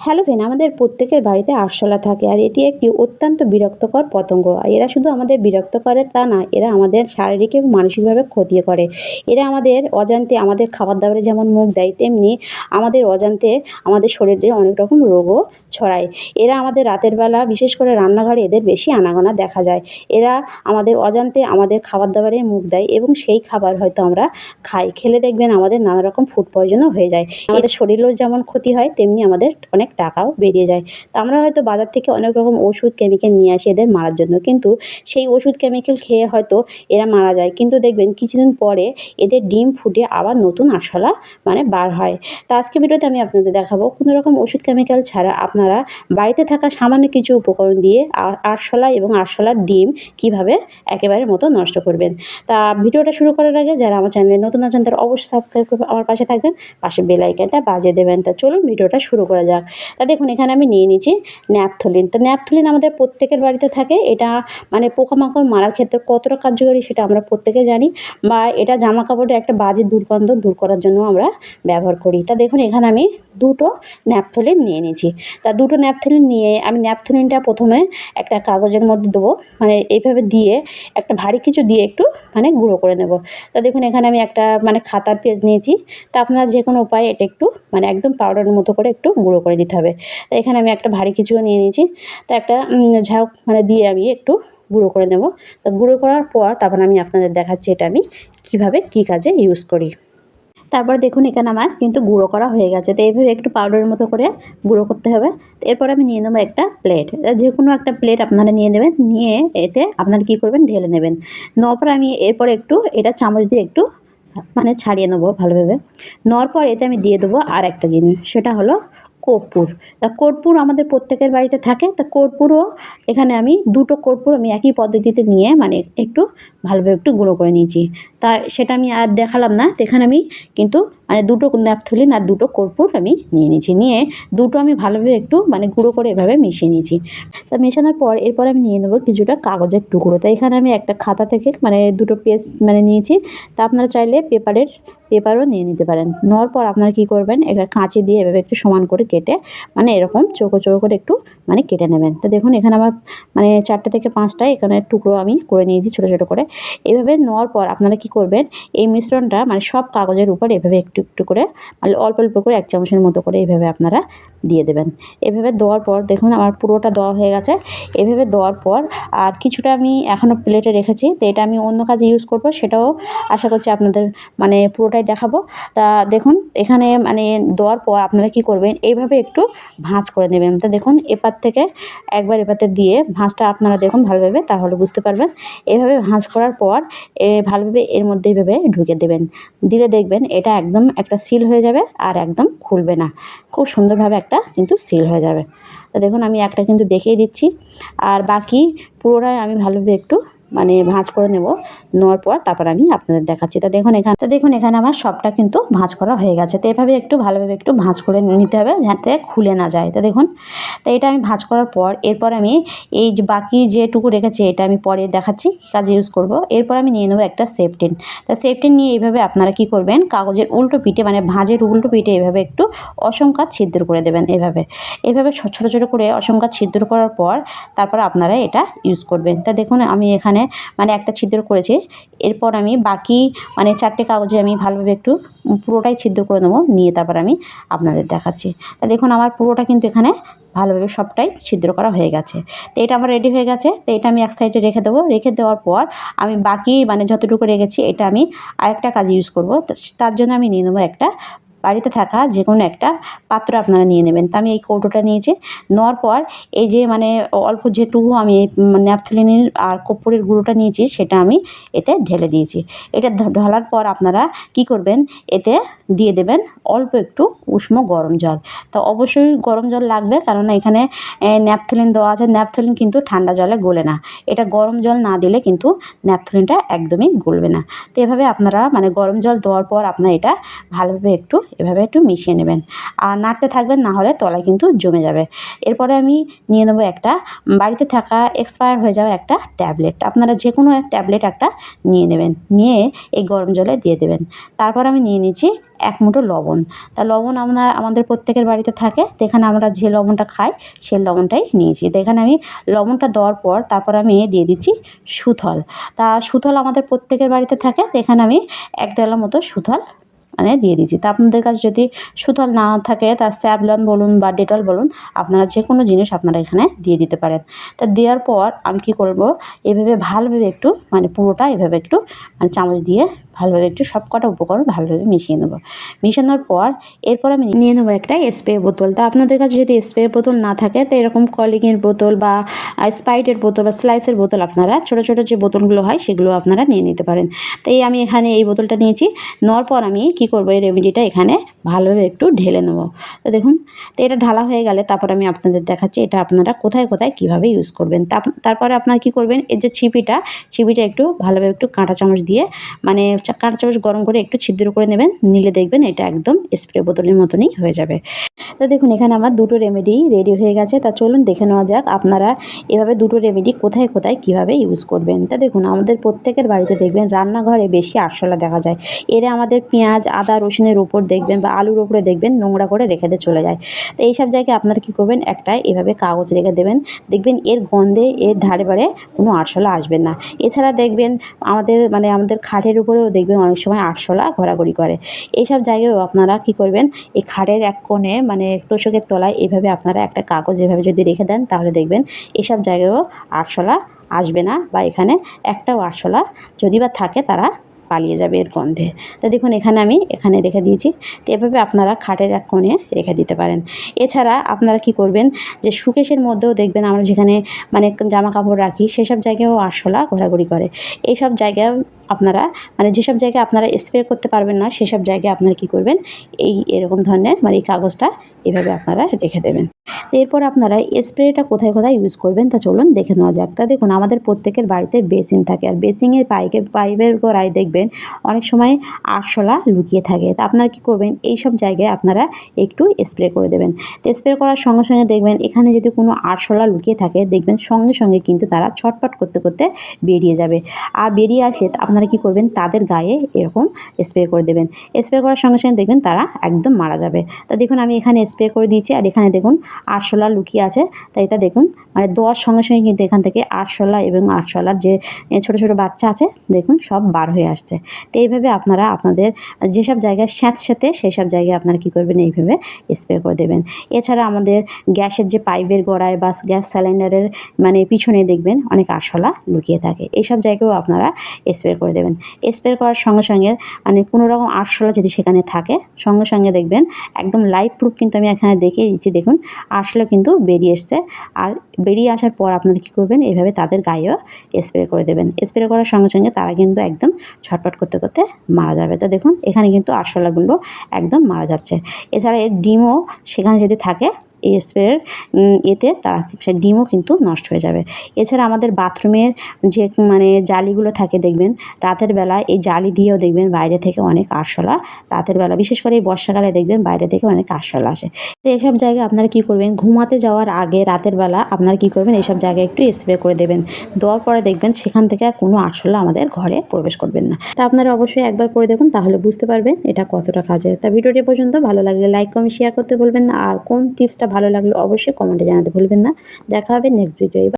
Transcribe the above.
Hello friend, আমাদের প্রত্যেকের বাড়িতে আরশোলা থাকে আর এটি একটি অত্যন্ত বিরক্তকর পতঙ্গ। এরা শুধু আমাদের বিরক্ত করে তা না, এরা আমাদের শারীরিক এবং মানসিকভাবে ক্ষতি করে। এরা আমাদের অজান্তে আমাদের খাবার দাবারে যেমন মুখ দেয়, তেমনি আমাদের অজান্তে আমাদের শরীরে অনেক রকম রোগও ছড়ায়। এরা আমাদের রাতের বেলা বিশেষ করে রান্নাঘরে এদের বেশি আনাগোনা দেখা যায়। এরা আমাদের অজান্তে আমাদের খাবার দাবারে মুখ দেয় এবং সেই খাবার হয়তো আমরা খাই। খেলে দেখবেন আমাদের নানা রকম ফুড পয়জনও হয়ে যায়। আমাদের শরীরেও যেমন ক্ষতি হয়, তেমনি আমাদের অনেক টাকাও বেরিয়ে যায়। তো আমরা হয়তো বাজার থেকে অনেক রকম ওষুধ কেমিক্যাল নিয়ে আসি এদের মারার জন্য, কিন্তু সেই ওষুধ কেমিক্যাল খেয়ে হয়তো এরা মারা যায়, কিন্তু দেখবেন কিছুদিন পরে এদের ডিম ফুটে আবার নতুন আরশোলা বার হয়। তো আজকে ভিডিওতে আমি আপনাদের দেখাবো কোনো রকম ওষুধ কেমিক্যাল ছাড়া আপনারা বাড়িতে থাকা সামান্য কিছু উপকরণ দিয়ে আরশোলা এবং আরশোলার ডিম কিভাবে একেবারে মতো নষ্ট করবেন। তা ভিডিওটা শুরু করার আগে যারা আমার চ্যানেলে নতুন আছেন তারা অবশ্যই সাবস্ক্রাইব করে আমার পাশে থাকবেন, পাশে বেল আইকনটা বাজিয়ে দেবেন। তা চলুন ভিডিওটা শুরু করা যাক। তা দেখুন, এখানে আমি নিয়ে নিয়েছি ন্যাপথলিন। তো ন্যাপথলিন আমাদের প্রত্যেকের বাড়িতে থাকে। এটা পোকামাকড় মারার ক্ষেত্রে কতটা কার্যকরী সেটা আমরা প্রত্যেকে জানি, বা এটা জামা কাপড়ের একটা বাজে দুর্গন্ধ দূর করার জন্য আমরা ব্যবহার করি। তা দেখুন, এখানে আমি দুটো ন্যাপথলিন নিয়ে নিয়েছি। তা দুটো ন্যাপথলিন নিয়ে আমি ন্যাপথলিনটা প্রথমে একটা কাগজের মধ্যে দেবো, এইভাবে দিয়ে একটা ভারী কিছু দিয়ে একটু গুঁড়ো করে নেব। তা দেখুন, এখানে আমি একটা খাতার পেজ নিয়েছি। তা আপনারা যে কোনো উপায়ে এটা একটু একদম পাউডারের মতো করে একটু গুঁড়ো করে দিতে হবে। তো এখানে আমি একটা ভারী কিছুও নিয়ে নিয়েছি। তো একটা ঝাউক দিয়ে আমি একটু গুঁড়ো করে নেব। তো গুঁড়ো করার পর তারপর আমি আপনাদের দেখাচ্ছি এটা আমি কীভাবে কী কাজে ইউজ করি। তারপর দেখুন, এখানে আমার কিন্তু গুঁড়ো করা হয়ে গেছে। তো এইভাবে একটু পাউডারের মতো করে গুঁড়ো করতে হবে। তো এরপর আমি নিয়ে নেবো একটা প্লেট। যে কোনো একটা প্লেট আপনারা নিয়ে নেবেন, নিয়ে এতে আপনারা কী করবেন, ঢেলে নেবেন। নেওয়ার পর আমি এরপর একটু এটা চামচ দিয়ে একটু ছাড়িয়ে নেবো ভালোভাবে। নেওয়ার পর এতে আমি দিয়ে দেবো আর একটা জিনিস, সেটা হলো কর্পূর। তা কর্পূর আমাদের প্রত্যেকের বাড়িতে থাকে। তা কর্পূরও এখানে আমি দুটো কর্পূর আমি একই পদ্ধতিতে নিয়ে একটু ভালোভাবে একটু গুঁড়ো করে নিয়েছি। তা সেটা আমি আর দেখালাম না। তো এখানে আমি কিন্তু দুটো ন্যাপথলিন আর দুটো কর্পূর আমি নিয়ে নিয়েছি। নিয়ে দুটো আমি ভালোভাবে একটু গুঁড়ো করে এভাবে মিশিয়ে নিয়েছি। তা মেশানোর পর এরপর আমি নিয়ে নেবো কিছুটা কাগজের টুকরো। তো এখানে আমি একটা খাতা থেকে দুটো পেজ নিয়েছি। তা আপনারা চাইলে পেপারও নিয়ে নিতে পারেন। নেওয়ার পর আপনারা কী করবেন, এটা কাঁচি দিয়ে এভাবে একটু সমান করে কেটে এরকম চৌকো চৌকো করে একটু কেটে নেবেন। তো দেখুন, এখানে আমার 4টে থেকে 5টা এখানে টুকরো আমি করে নিয়েছি ছোটো ছোটো করে। এভাবে নেওয়ার পর আপনারা কী করবেন, এই মিশ্রণটা সব কাগজের উপর এভাবে একটু একটু করে অল্প অল্প করে 1 চামচের মতো করে এভাবে আপনারা দিয়ে দেবেন। এভাবে দেওয়ার পর দেখুন আমার পুরোটা দেওয়া হয়ে গেছে। এভাবে দেওয়ার পর আর কিছুটা আমি এখনও প্লেটে রেখেছি। তো এটা আমি অন্য কাজে ইউজ করব, সেটাও আশা করছি আপনাদের পুরোটাই দেখাবো। তা দেখুন, এখানে দেওয়ার পর আপনারা কী করবেন, এইভাবে একটু ভাঁজ করে নেবেন। তো দেখুন, এপার থেকে একবার এপাতে দিয়ে ভাঁজটা আপনারা দেখুন ভালোভাবে, তাহলে বুঝতে পারবেন। এভাবে ভাঁজ করার পর ভালোভাবে এর মধ্যে এভাবে ঢুকে দেবেন। দিলে দেখবেন এটা একদম একটা সিল হয়ে যাবে আর একদম খুলবে না। খুব সুন্দরভাবে একটা কিন্তু সিল হয়ে যাবে। তো দেখুন, আমি একটা কিন্তু দেখিয়ে দিচ্ছি, আর বাকি পুরোটাই আমি ভালোভাবে একটু ভাঁজ করে নেব। নেওয়ার পর তারপর আমি আপনাদের দেখাচ্ছি। তা দেখুন এখানে আমার সবটা কিন্তু ভাঁজ করা হয়ে গেছে। তো এভাবে একটু ভালোভাবে একটু ভাঁজ করে নিতে হবে, যাতে খুলে না যায়। তো দেখুন, তো এটা আমি ভাঁজ করার পর এরপর আমি এই যে বাকি যেটুকু রেখেছি এটা আমি পরে দেখাচ্ছি কী কাজে ইউজ করব। এরপর আমি নিয়ে নেবো একটা সেফটিন। তা সেফটিন নিয়ে এইভাবে আপনারা কী করবেন, কাগজের উল্টো পিঠে ভাঁজের উল্টো পিঠে এভাবে একটু অসংখ্য ছিদ্র করে দেবেন। এভাবে ছোটো ছোটো করে অসংখ্য ছিদ্র করার পর তারপর আপনারা এটা ইউজ করবেন। তা দেখুন, আমি এখানে একটা ছিদ্র করেছি। এরপর আমি বাকি 4টে কাগজে আমি ভালোভাবে একটু পুরোটাই ছিদ্র করে নেবো, নিয়ে তারপর আমি আপনাদের দেখাচ্ছি। তা দেখুন, আমার পুরোটা কিন্তু এখানে ভালোভাবে সবটাই ছিদ্র করা হয়ে গেছে। তো এটা আমার রেডি হয়ে গেছে। তো এটা আমি এক সাইডে রেখে দেবো। রেখে দেওয়ার পর আমি বাকি যতটুকু রেখেছি এটা আমি আরেকটা কাজে ইউজ করব। তার জন্য আমি নিয়ে নেবো একটা বাড়িতে থাকা যে কোনো একটা পাত্র আপনারা নিয়ে নেবেন। তো আমি এই কৌটোটা নিয়েছি। নেওয়ার পর এই যে অল্প যেটুকু আমি ন্যাপথলিনের আর কর্পূরের গুঁড়োটা নিয়েছি সেটা আমি এতে ঢেলে দিয়েছি। এটা ঢালার পর আপনারা কী করবেন, এতে দিয়ে দেবেন অল্প একটু উষ্ণ গরম জল। তো অবশ্যই গরম জল লাগবে, কারণ এখানে ন্যাপথলিন দেওয়া আছে। ন্যাপথলিন কিন্তু ঠান্ডা জলে গলে না। এটা গরম জল না দিলে কিন্তু ন্যাপথলিনটা একদমই গলবে না। তো এভাবে আপনারা গরম জল দেওয়ার পর আপনারা এটা ভালোভাবে একটু এভাবে একটু মিশিয়ে নেবেন আর নাড়তে থাকবেন, না হলে তলায় কিন্তু জমে যাবে। এরপরে আমি নিয়ে নেবো একটা বাড়িতে থাকা এক্সপায়ার হয়ে যাওয়া একটা ট্যাবলেট। আপনারা যে কোনো এক ট্যাবলেট একটা নিয়ে নেবেন, নিয়ে এই গরম জলে দিয়ে দেবেন। তারপর আমি নিয়ে নিচ্ছি 1 মুঠো লবণ। তা লবণ আমাদের প্রত্যেকের বাড়িতে থাকে, তো এখানে আমরা যে লবণটা খাই সেই লবণটাই নিয়েছি। তো এখানে আমি লবণটা দেওয়ার পর তারপর আমি দিয়ে দিচ্ছি সুথল। তা সুথল আমাদের প্রত্যেকের বাড়িতে থাকে, তো এখানে আমি 1 ডালা মতো সুথল মানে দিয়ে দিচ্ছি। তা আপনাদের কাছে যদি সুথল না থাকে, তা স্যাভলন বলুন বা ডেটল বলুন, আপনারা যে কোনো জিনিস আপনারা এখানে দিয়ে দিতে পারেন। তা দেওয়ার পর আমি কী করব, এভাবে ভালোভাবে একটু মানে পুরোটা এভাবে একটু মানে চামচ দিয়ে ভালোভাবে একটু সবকটা উপকরণ ভালোভাবে মিশিয়ে নেব। মিশানোর পর এরপর আমি নিয়ে নেবো একটা স্প্রে বোতল। তা আপনাদের কাছে যদি স্প্রে বোতল না থাকে, তো এরকম কলিংয়ের বোতল বা স্প্রাইটের বোতল বা স্লাইসের বোতল, আপনারা ছোটো ছোটো যে বোতলগুলো হয় সেগুলো আপনারা নিয়ে নিতে পারেন। তো আমি এখানে এই বোতলটা নিয়েছি। নেওয়ার পর আমি কী করবো, এই রেমেডিটা এখানে ভালোভাবে একটু ঢেলে নেবো। তো দেখুন, তো এটা ঢালা হয়ে গেলে তারপর আমি আপনাদের দেখাচ্ছি এটা আপনারা কোথায় কোথায় কীভাবে ইউজ করবেন। তারপরে আপনারা কী করবেন, এই যে ছিপিটা একটু ভালোভাবে একটু কাঁটা চামচ দিয়ে মানে কাঁটা চামচ গরম করে একটু ছিদ্র করে নেবেন, নিলে দেখবেন এটা একদম স্প্রে বোতলের মতনই হয়ে যাবে। তো দেখুন, এখানে আমার দুটো রেমেডি রেডি হয়ে গেছে। তা চলুন দেখে নেওয়া যাক আপনারা এভাবে দুটো রেমেডি কোথায় কোথায় কীভাবে ইউজ করবেন। তা দেখুন, আমাদের প্রত্যেকের বাড়িতে দেখবেন রান্নাঘরে বেশি আরশোলা দেখা যায়। এরা আমাদের পেঁয়াজ, আদা, রসুনের উপর দেখবেন বা আলুর উপরে দেখবেন নোংরা করে রেখে দিয়ে চলে যায়। তো এইসব জায়গায় আপনারা কী করবেন, একটা এভাবে কাগজ রেখে দেবেন, দেখবেন এর গন্ধে এর ধারে বারে কোনো আরশোলা আসবে না। এছাড়া দেখবেন আমাদের খাটের উপরেও দেখবেন অনেক সময় আরশোলা ঘোরাঘুরি করে। এইসব জায়গায়ও আপনারা কী করবেন, এই খাটের এক কোণে মানে তোশকের তলায় এভাবে আপনারা একটা কাগজ এভাবে যদি রেখে দেন, তাহলে দেখবেন এসব জায়গায়ও আরশোলা আসবে না, বা এখানে একটাও আরশোলা যদি বা থাকে তারা পালিয়ে যাবে এর গন্ধে। তো দেখুন, আমি এখানে রেখে দিয়েছি। তো এভাবে আপনারা খাটের এক কোণে রেখে দিতে পারেন। এছাড়া আপনারা কী করবেন, যে শোকেসের মধ্যেও দেখবেন আমরা যেখানে মানে জামা কাপড় রাখি সেসব জায়গায়ও আরশোলা ঘোরাঘুরি করে। এইসব জায়গায় আপনারা মানে যেসব জায়গায় আপনারা স্প্রে করতে পারবেন না, সেসব জায়গায় আপনারা কী করবেন, এরকম ধরনের মানে এই কাগজটা এভাবে আপনারা রেখে দেবেন। তো এরপর আপনারা স্প্রেটা কোথায় কোথায় ইউজ করবেন, তা চলুন দেখে নেওয়া যাক। তা দেখুন, আমাদের প্রত্যেকের বাড়িতে বেসিন থাকে, আর বেসিনের পাইপের গোড়ায় দেখবেন অনেক সময় আরশোলা লুকিয়ে থাকে। তা আপনারা কী করবেন, এইসব জায়গায় আপনারা একটু স্প্রে করে দেবেন। তো স্প্রে করার সঙ্গে সঙ্গে দেখবেন এখানে যদি কোনো আরশোলা লুকিয়ে থাকে, দেখবেন সঙ্গে সঙ্গে কিন্তু তারা ছটফট করতে করতে বেরিয়ে যাবে। আর বেরিয়ে আসলে আপনারা কী করবেন, তাদের গায়ে এরকম স্প্রে করে দেবেন। স্প্রে করার সঙ্গে সঙ্গে দেখবেন তারা একদম মারা যাবে। তা দেখুন, আমি এখানে স্প্রে করে দিয়েছি, আর এখানে দেখুন আরশোলা লুকিয়ে আছে। তাই এটা দেখুন মানে দেওয়ার সঙ্গে সঙ্গে কিন্তু এখান থেকে আরশোলা এবং আরশোলার যে ছোটো ছোটো বাচ্চা আছে দেখুন সব বার হয়ে আসছে। তো এইভাবে আপনারা আপনাদের যেসব জায়গায় স্যাঁতস্যাঁতে সেই সব জায়গায় আপনারা কী করবেন, এইভাবে স্প্রে করে দেবেন। এছাড়া আমাদের গ্যাসের যে পাইপের গোড়ায় বা গ্যাস সিলিন্ডারের মানে পিছনে দেখবেন অনেক আরশোলা লুকিয়ে থাকে। এইসব জায়গায়ও আপনারা স্প্রে করে দেবেন। স্প্রে করার সঙ্গে সঙ্গে মানে কোনো রকম আরশোলা যদি সেখানে থাকে, সঙ্গে সঙ্গে দেখবেন একদম লাইভ প্রুফ কিন্তু আমি এখানে দেখিয়ে দিচ্ছি। দেখুন আরশোলা কিন্তু বেরিয়ে এসছে। আর বেরিয়ে আসার পর আপনারা কী করবেন, এইভাবে তাদের গায়েও স্প্রে করে দেবেন। স্প্রে করার সঙ্গে সঙ্গে তারা কিন্তু একদম ছটফট করতে করতে মারা যাবে। তো দেখুন, এখানে কিন্তু আরশোলাগুলো একদম মারা যাচ্ছে। এছাড়া এর ডিমও সেখানে যদি থাকে, এই স্প্রের এতে তারা সেই ডিমও কিন্তু নষ্ট হয়ে যাবে। এছাড়া আমাদের বাথরুমের যে মানে জালিগুলো থাকে দেখবেন রাতের বেলা, এই জালি দিয়েও দেখবেন বাইরে থেকে অনেক আরশোলা রাতের বেলা, বিশেষ করে এই বর্ষাকালে দেখবেন বাইরে থেকে অনেক আরশোলা আসে। তো এসব জায়গায় আপনারা কী করবেন, ঘুমাতে যাওয়ার আগে রাতের বেলা আপনারা কী করবেন, এইসব জায়গায় একটু স্প্রে করে দেবেন। দেওয়ার পরে দেখবেন সেখান থেকে আর কোনো আরশোলা আমাদের ঘরে প্রবেশ করবেন না। তা আপনারা অবশ্যই একবার করে দেখুন, তাহলে বুঝতে পারবেন এটা কতটা কাজের। তা ভিডিওটি পর্যন্ত ভালো লাগলে লাইক, কমেন্ট, শেয়ার করতে ভুলবেন না। আর কোন টিপসটা ভালো লাগলো অবশ্যই কমেন্টে জানাতে ভুলবেন না। দেখা হবে নেক্সট ভিডিও।